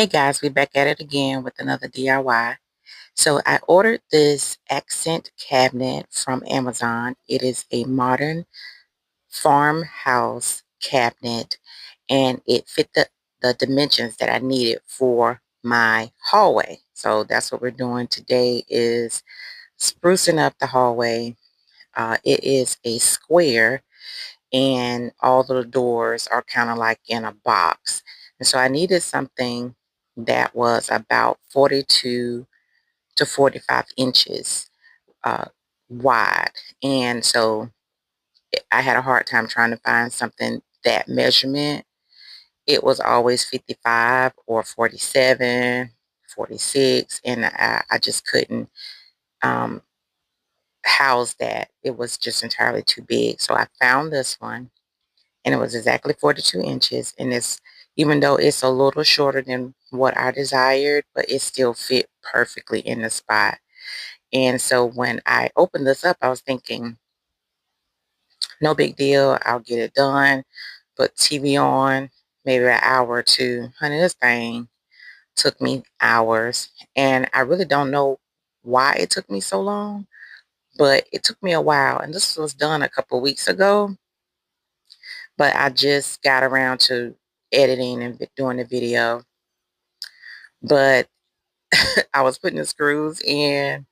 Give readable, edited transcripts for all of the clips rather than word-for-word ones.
Hey guys, we're back at it again with another DIY. So I ordered this accent cabinet from Amazon. It is a modern farmhouse cabinet and it fit the dimensions that I needed for my hallway. So that's what we're doing today is sprucing up the hallway. It is a square and all of the doors are kind of like in a box. And so I needed something that was about 42 to 45 inches uh, wide. And so I had a hard time trying to find something that measurement. It was always 55 or 47, 46, and I just couldn't um, house that. It was just entirely too big. So I found this one and it was exactly 42 inches. And it's, even though it's a little shorter than what I desired, but it still fit perfectly in the spot. And so when I opened this up, I was thinking, no big deal. I'll get it done. Put TV on, maybe an hour or two. Honey, this thing took me hours. And I really don't know why it took me so long, but it took me a while. And this was done a couple weeks ago. But I just got around to editing and doing the video. But I was putting the screws in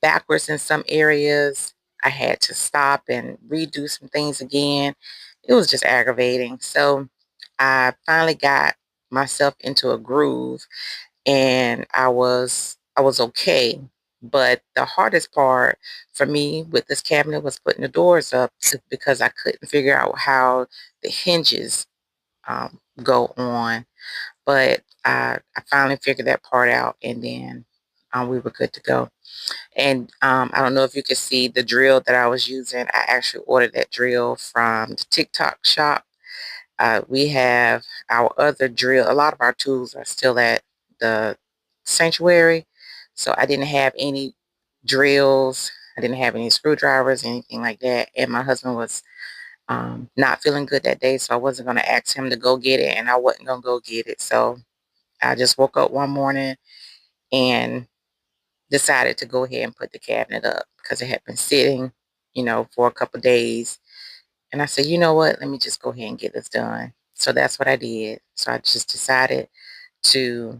backwards in some areas. I had to stop and redo some things again. It was just aggravating. So I finally got myself into a groove and I was okay. But the hardest part for me with this cabinet was putting the doors up because I couldn't figure out how the hinges go on. But I finally figured that part out, and then we were good to go. And I don't know if you could see the drill that I was using. I actually ordered that drill from the TikTok shop. We have our other drill. A lot of our tools are still at the sanctuary. So I didn't have any drills. I didn't have any screwdrivers, anything like that. And my husband was not feeling good that day. So I wasn't going to ask him to go get it. And I wasn't going to go get it. So I just woke up one morning and decided to go ahead and put the cabinet up because it had been sitting, for a couple days. And I said, you know what? Let me just go ahead and get this done. So that's what I did. So I just decided to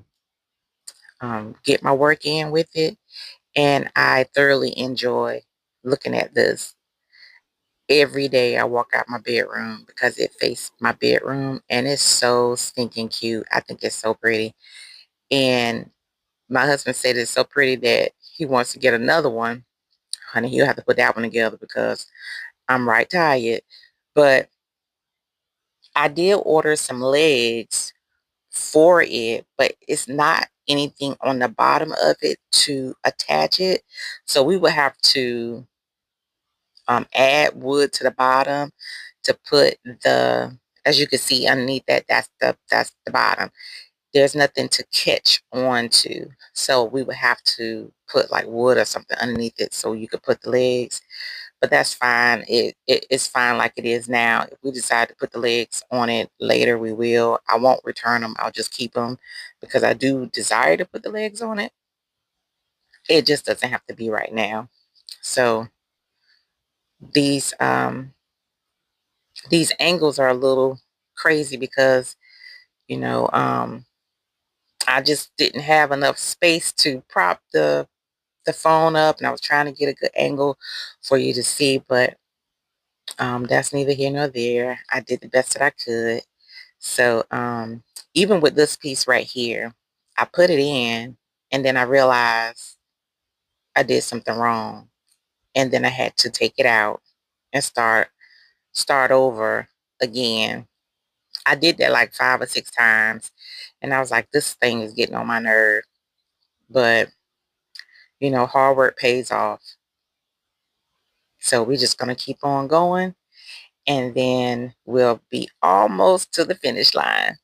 get my work in with it. And I thoroughly enjoy looking at this. Every day I walk out my bedroom because it faced my bedroom and it's so stinking cute. I think it's so pretty. And my husband said it's so pretty that he wants to get another one. Honey, he'll have to put that one together because I'm right tired. But I did order some legs for it, but it's not anything on the bottom of it to attach it. So we would have to add wood to the bottom to put as you can see underneath that, that's the bottom. There's nothing to catch on to. So we would have to put like wood or something underneath it so you could put the legs. But that's fine. It's fine like it is now. If we decide to put the legs on it later, we will. I won't return them. I'll just keep them because I do desire to put the legs on it. It just doesn't have to be right now. So these um these angles are a little crazy because you know um I just didn't have enough space to prop the phone up, and I was trying to get a good angle for you to see, but that's neither here nor there. I did the best that I could. So even with this piece right here, I put it in and then I realized I did something wrong. And then I had to take it out and start over again. I did that like 5 or 6 times and I was like, this thing is getting on my nerve. But hard work pays off. So we're just gonna keep on going and then we'll be almost to the finish line.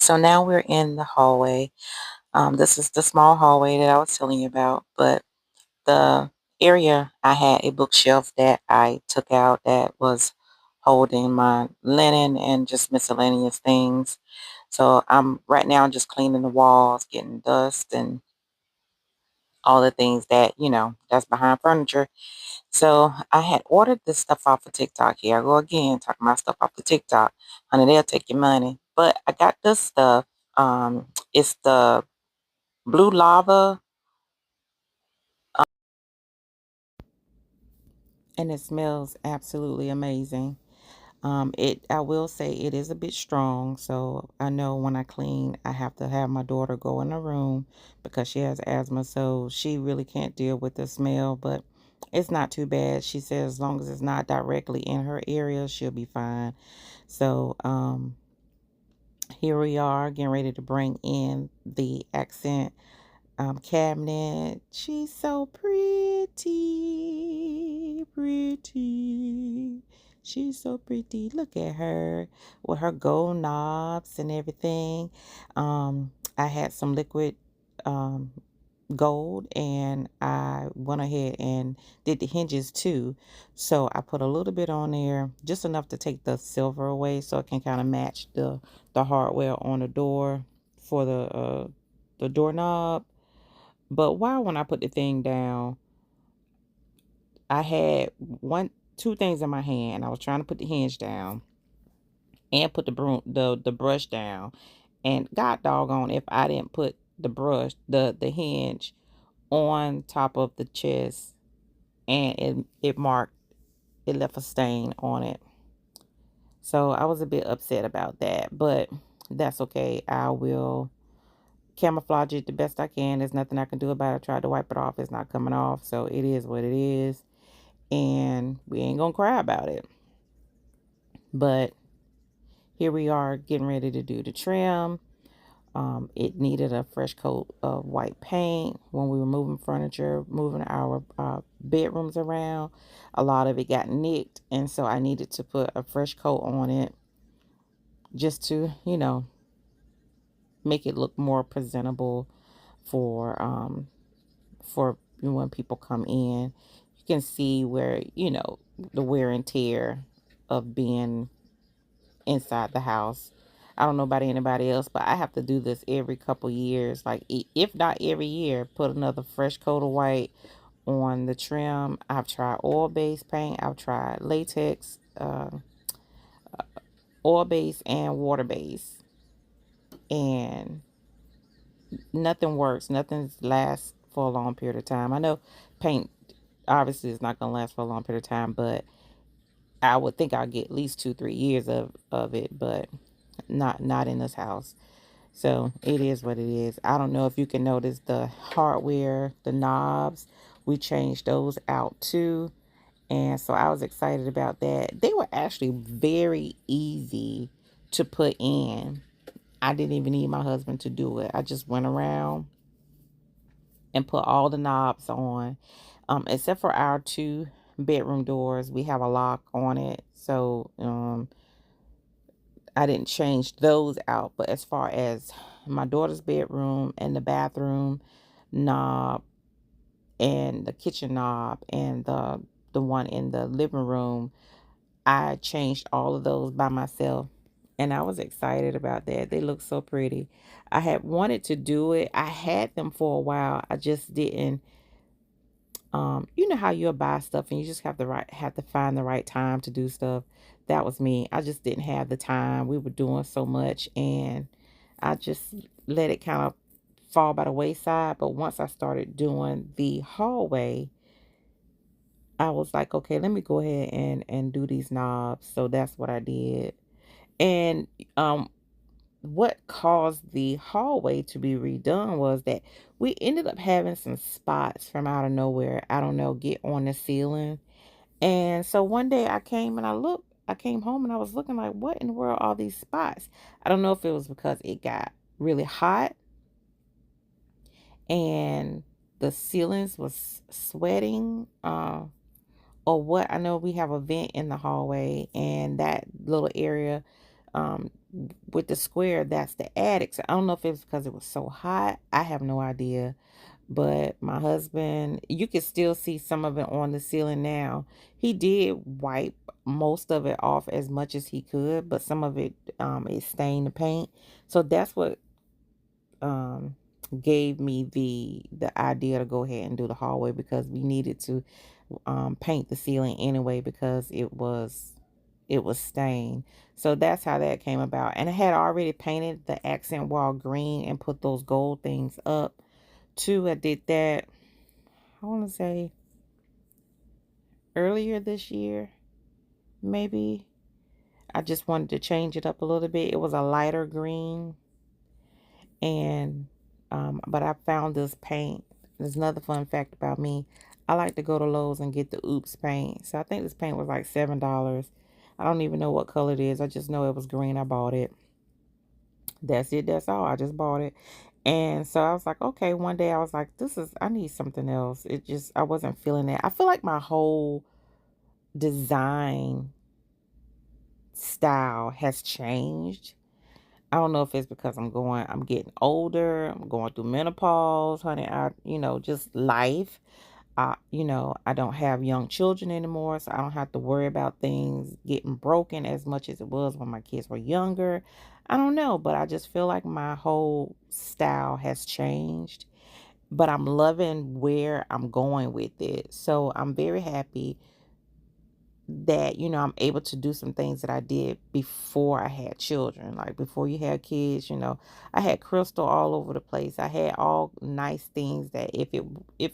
So now we're in the hallway. This is the small hallway that I was telling you about, but the area, I had a bookshelf that I took out that was holding my linen and just miscellaneous things. So I'm right now just cleaning the walls, getting dust and all the things that, that's behind furniture. So I had ordered this stuff off of TikTok. Here I go again, talking about stuff off of TikTok. Honey, they'll take your money. But I got this stuff. It's the blue lava, and it smells absolutely amazing. I will say it is a bit strong, so I know when I clean, I have to have my daughter go in the room because she has asthma, so she really can't deal with the smell, but it's not too bad. She says as long as it's not directly in her area, she'll be fine. So, here we are getting ready to bring in the accent cabinet. She's so pretty, pretty. She's so pretty. Look at her with her gold knobs and everything. I had some liquid um, gold, and I went ahead and did the hinges too. So I put a little bit on there, just enough to take the silver away so it can kind of match the hardware on the door for the doorknob. But while when I put the thing down, I had two things in my hand. I was trying to put the hinge down and put the brush down. And God doggone if I didn't put the hinge on top of the chest, and it left a stain on it. So I was a bit upset about that, but that's okay. I will camouflage it the best I can. There's nothing I can do about it. I tried to wipe it off. It's not coming off. So it is what it is. And we ain't gonna cry about it. But here we are getting ready to do the trim. It needed a fresh coat of white paint when we were moving furniture, moving our bedrooms around. A lot of it got nicked, and so I needed to put a fresh coat on it just to, make it look more presentable for when people come in. You can see where, the wear and tear of being inside the house. I don't know about anybody else, but I have to do this every couple years. Like, if not every year, put another fresh coat of white on the trim. I've tried oil-based paint. I've tried latex, oil-based, and water-based. And nothing works. Nothing lasts for a long period of time. I know paint obviously is not going to last for a long period of time, but I would think I'll get at least 2-3 years of it, but not in this house. So it is what it is. I don't know if you can notice the hardware, the knobs. We changed those out too. And so I was excited about that. They were actually very easy to put in. I didn't even need my husband to do it. I just went around and put all the knobs on. Except for our two bedroom doors. We have a lock on it. So I didn't change those out. But as far as my daughter's bedroom and the bathroom knob and the kitchen knob and the one in the living room, I changed all of those by myself. And I was excited about that. They look so pretty. I had wanted to do it. I had them for a while. I just didn't. You know how you'll buy stuff and you just have to find the right time to do stuff. That was me. I just didn't have the time. We were doing so much, and I just let it kind of fall by the wayside. But once I started doing the hallway, I was like, okay, let me go ahead and do these knobs. So that's what I did. And um what caused the hallway to be redone was that we ended up having some spots from out of nowhere. I don't know, get on the ceiling. And so one day I came home and I was looking like, what in the world are all these spots? I don't know if it was because it got really hot and the ceilings was sweating, or what. I know we have a vent in the hallway, and that little area with the square, that's the attic. So I don't know if it's because it was so hot. I have no idea. But my husband, you can still see some of it on the ceiling now. He did wipe most of it off as much as he could, but some of it it stained the paint. So that's what um gave me the idea to go ahead and do the hallway, because we needed to paint the ceiling anyway, because it was stained. So that's how that came about. And I had already painted the accent wall green and put those gold things up too. I did that, I want to say, earlier this year, maybe. I just wanted to change it up a little bit. It was a lighter green, and but I found this paint. There's another fun fact about me. I like to go to Lowe's and get the Oops paint. So I think this paint was like $7. I don't even know what color it is. I just know it was green. I bought it. That's it. That's all. I just bought it. And so I was like, okay, one day I was like, I need something else. I wasn't feeling it. I feel like my whole design style has changed. I don't know if it's because I'm getting older, I'm going through menopause, honey. Just life. I don't have young children anymore, so I don't have to worry about things getting broken as much as it was when my kids were younger. I don't know, but I just feel like my whole style has changed, but I'm loving where I'm going with it. So I'm very happy that I'm able to do some things that I did before I had children. Like before you had kids, I had crystal all over the place. I had all nice things that if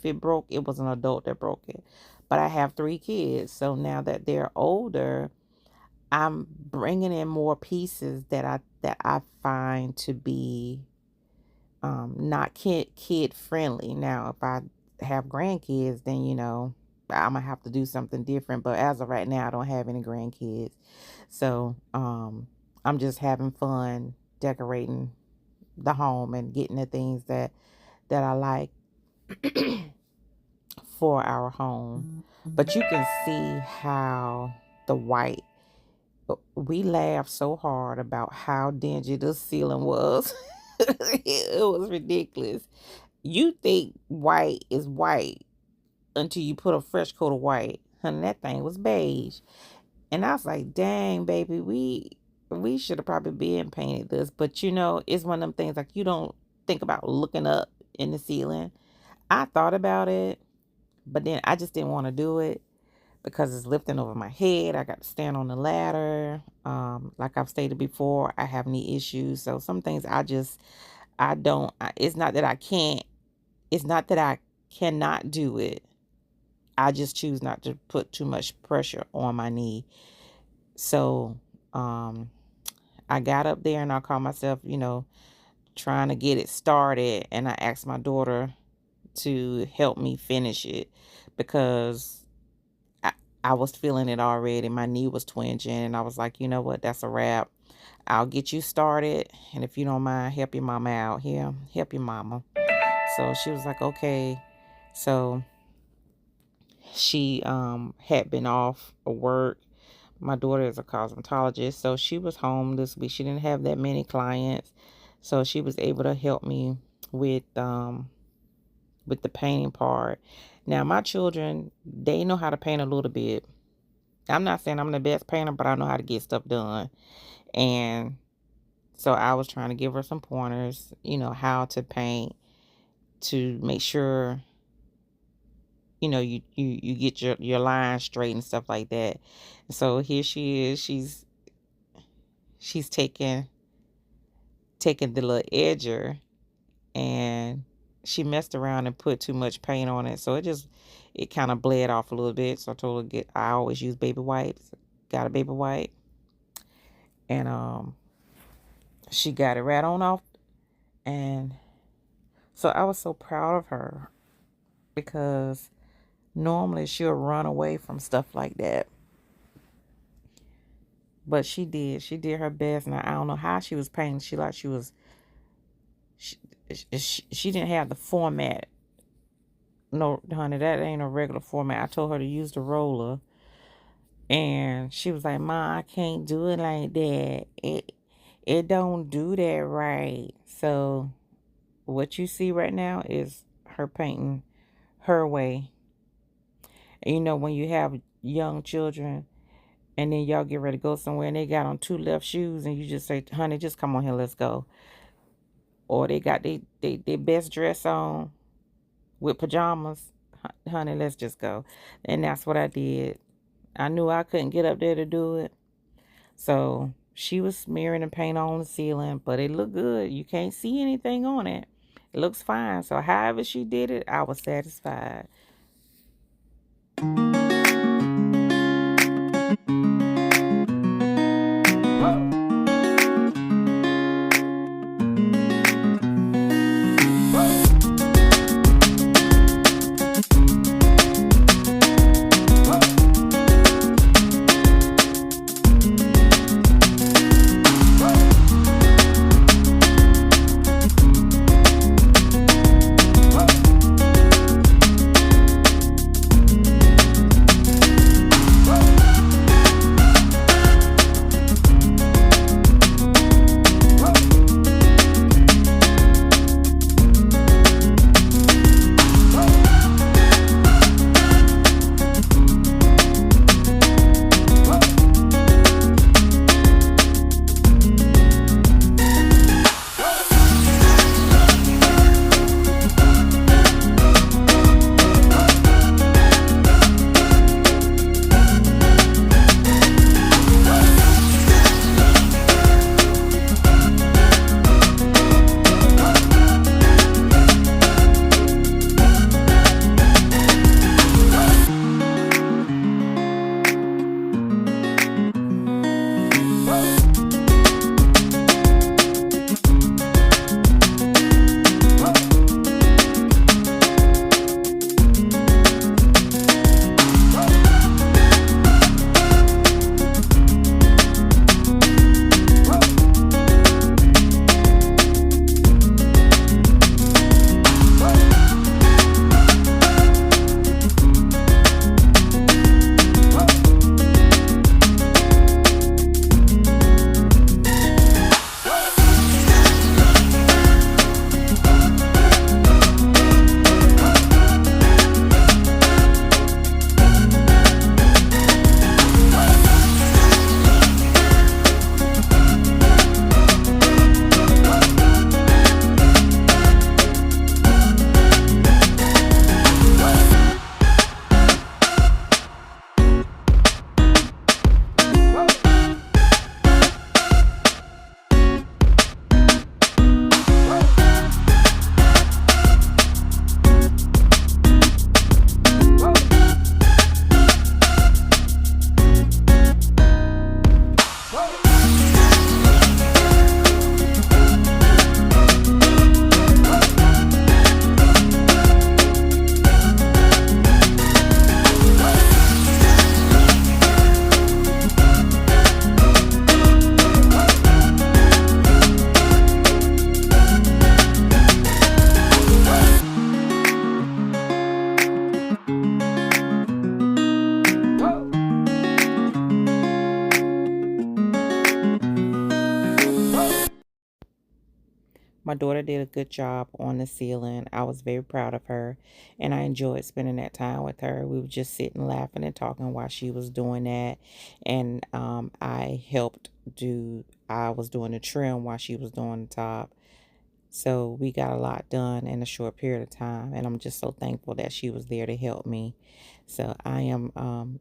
it broke, it was an adult that broke it. But I have 3 kids, so now that they're older, I'm bringing in more pieces that I find to be not kid friendly. Now if I have grandkids, then I'm gonna have to do something different, but as of right now I don't have any grandkids. So I'm just having fun decorating the home and getting the things that I like for our home. But you can see how the white, we laughed so hard about how dingy the ceiling was. It was ridiculous. You think white is white until you put a fresh coat of white. Honey, that thing was beige. And I was like, dang, baby, we should have probably been painted this. But it's one of them things, like, you don't think about looking up in the ceiling. I thought about it, but then I just didn't want to do it because it's lifting over my head. I got to stand on the ladder. Like I've stated before, I have knee issues. So some things I don't, it's not that I can't, it's not that I cannot do it. I just choose not to put too much pressure on my knee. So I got up there and I caught myself, trying to get it started. And I asked my daughter to help me finish it because I, I was feeling it already. My knee was twinging. And I was like, you know what? That's a wrap. I'll get you started. And if you don't mind, help your mama out here. Help your mama. So she was like, okay. So she had been off of work. My daughter is a cosmetologist, so she was home this week. She didn't have that many clients, so she was able to help me with the painting part. Now my children, they know how to paint a little bit. I'm not saying I'm the best painter, but I know how to get stuff done. And so I was trying to give her some pointers, how to paint, to make sure you get your lines straight and stuff like that. So here she is. She's taking the little edger, and she messed around and put too much paint on it, so it kind of bled off a little bit. So I told her, I always use baby wipes. Got a baby wipe, and she got it right on off. And so I was so proud of her, because normally she'll run away from stuff like that. But she did her best. And I don't know how she was painting. She, she didn't have the format. No, honey, that ain't a regular format. I told her to use the roller. And she was like, "Ma, I can't do it like that. It don't do that right." So what you see right now is her painting her way. And you know when you have young children and then y'all get ready to go somewhere and they got on two left shoes and you just say, "Honey, just come on here, let's go." Or they got they best dress on with pajamas. Honey, let's just go. And that's what I did. I knew I couldn't get up there to do it. So she was smearing the paint on the ceiling, but it looked good. You can't see anything on it. It looks fine. So however she did it, I was satisfied. My daughter did a good job on the ceiling. I was very proud of her, and I enjoyed spending that time with her. We were just sitting, laughing, and talking while she was doing that, and I helped do. I was doing the trim while she was doing the top. So we got a lot done in a short period of time, and I'm just so thankful that she was there to help me. So I am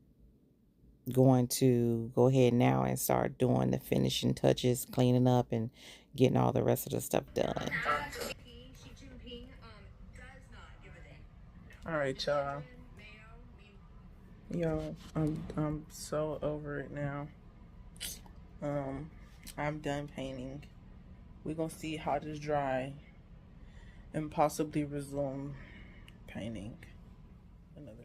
going to go ahead now and start doing the finishing touches, cleaning up, and getting all the rest of the stuff done. All right, y'all. Yo, I'm so over it now. Um, I'm done painting. We're gonna see how this dry and possibly resume painting another day.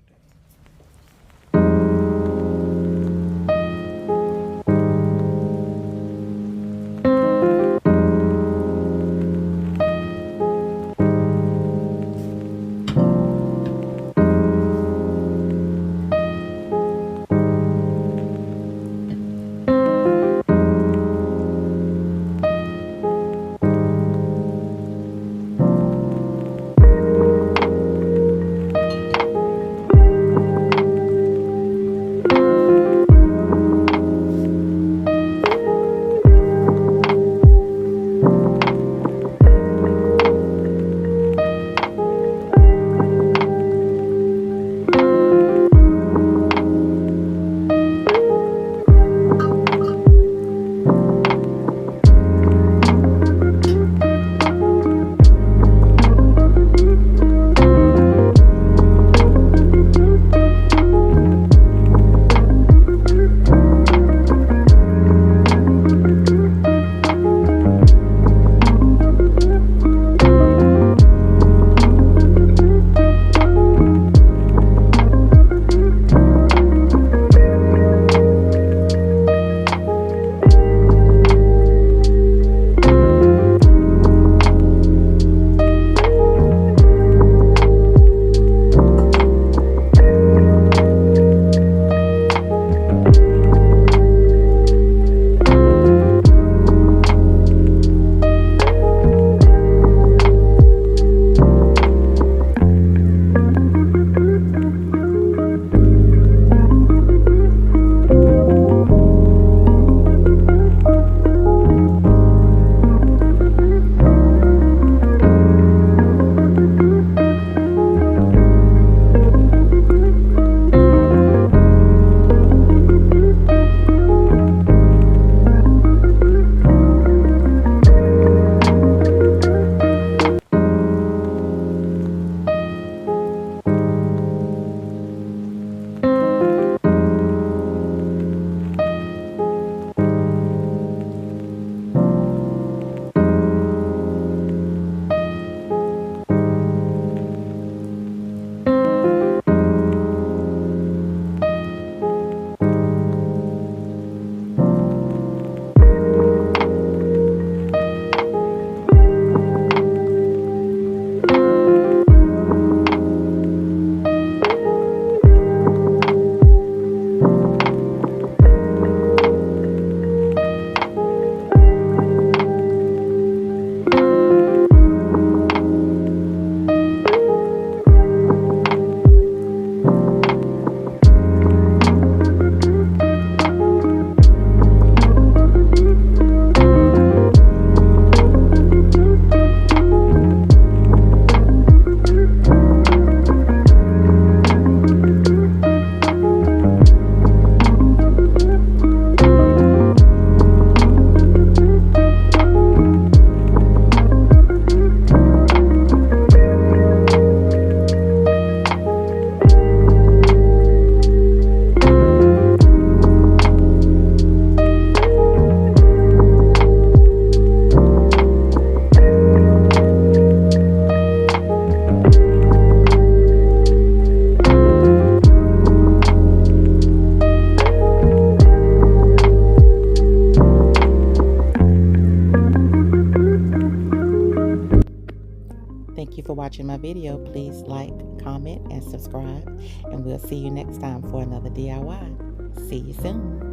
watching my video, please like, comment, and subscribe. And we'll see you next time for another DIY. See you soon.